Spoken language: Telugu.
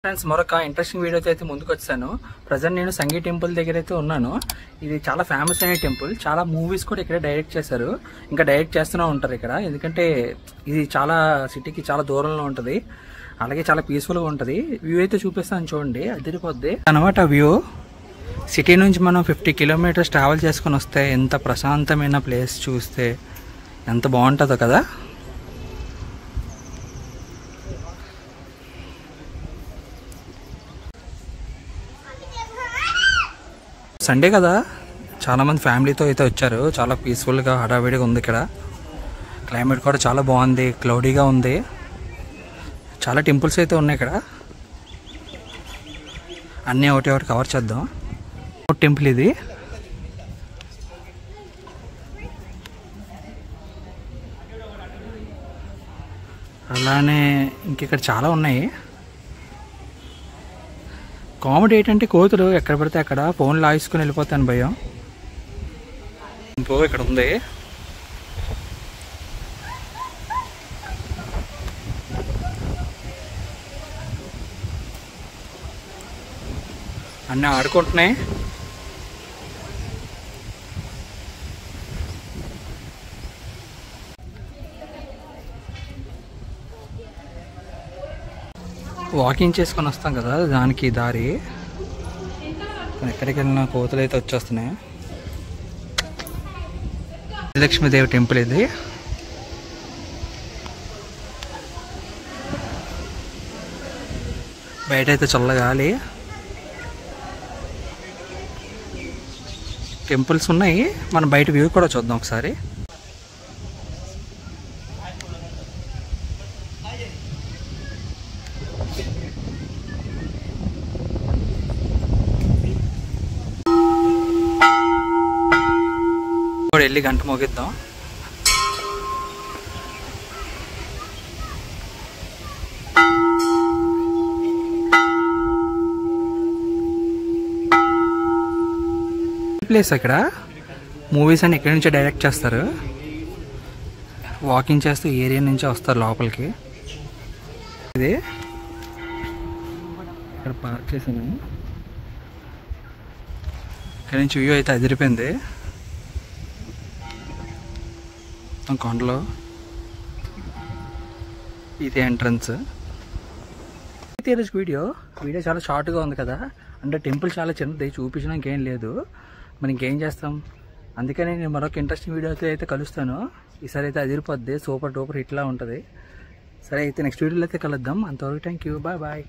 ఫ్రెండ్స్ మరొక ఇంట్రెస్టింగ్ వీడియోతో అయితే ముందుకు వచ్చాను. ప్రజెంట్ నేను సంగీ టెంపుల్ దగ్గర అయితే ఉన్నాను. ఇది చాలా ఫేమస్ అయిన టెంపుల్. చాలా మూవీస్ కూడా ఇక్కడ డైరెక్ట్ చేశారు, ఇంకా డైరెక్ట్ చేస్తూనే ఉంటారు ఇక్కడ. ఎందుకంటే ఇది చాలా సిటీకి చాలా దూరంలో ఉంటుంది, అలాగే చాలా పీస్ఫుల్గా ఉంటుంది. వ్యూ అయితే చూపిస్తాను చూడండి, అదిరిపోద్ది అనమాట వ్యూ. సిటీ నుంచి మనం 50 కిలోమీటర్స్ ట్రావెల్ చేసుకుని వస్తే ఎంత ప్రశాంతమైన ప్లేస్ చూస్తే ఎంత బాగుంటుందో కదా. సండే కదా, చాలామంది ఫ్యామిలీతో అయితే వచ్చారు. చాలా పీస్ఫుల్గా హడావిడిగా ఉంది ఇక్కడ. క్లైమేట్ కూడా చాలా బాగుంది, క్లౌడీగా ఉంది. చాలా టెంపుల్స్ అయితే ఉన్నాయి ఇక్కడ, అన్నీ ఒకటి ఒకటి కవర్ చేద్దాం. టెంపుల్ ఇది. అలానే ఇంకిక్కడ చాలా ఉన్నాయి. కామెడీ ఏంటంటే కోతులు ఎక్కడ పడితే అక్కడ ఫోన్లు లాగేసుకుని వెళ్ళిపోతాను భయం. ఇక్కడ ఉంది. అన్నీ ఆడుకుంటున్నాయి. వాకింగ్ చేసుకొని వస్తాం కదా, దానికి దారి. ఎక్కడికి వెళ్ళినా కోతలు అయితే వచ్చేస్తున్నాయి. లక్ష్మీదేవి టెంపుల్ ఇది. బయట అయితే చల్లగాలి. టెంపుల్స్ ఉన్నాయి, మనం బయట వ్యూ కూడా చూద్దాం ఒకసారి. వెళ్ళి గంట మోగిద్దాం. ప్లేస్ అక్కడ మూవీస్ అని ఎక్కడి నుంచో డైరెక్ట్ చేస్తారు. వాకింగ్ చేస్తూ ఏరియా నుంచే వస్తారు లోపలికి. ఇది ఇక్కడ పార్క్ చేశాను. ఇక్కడ నుంచి వ్యూ అయితే అదిరిపోయింది. కొండలో ఇది ఎంట్రన్స్. అయితే ఈరోజు వీడియో చాలా షార్ట్గా ఉంది కదా, అంటే టెంపుల్ చాలా చిన్నది, చూపించడానికి ఏం లేదు. మరి ఇంకేం చేస్తాం, అందుకని నేను మరొక ఇంట్రెస్టింగ్ వీడియోతో అయితే కలుస్తాను. ఈసారి అయితే అదిరిపోద్ది, సూపర్ డూపర్ హిట్లా ఉంటుంది. సరే అయితే నెక్స్ట్ వీడియోలో అయితే కలుద్దాం. అంతవరకు థ్యాంక్ యూ, బాయ్ బాయ్.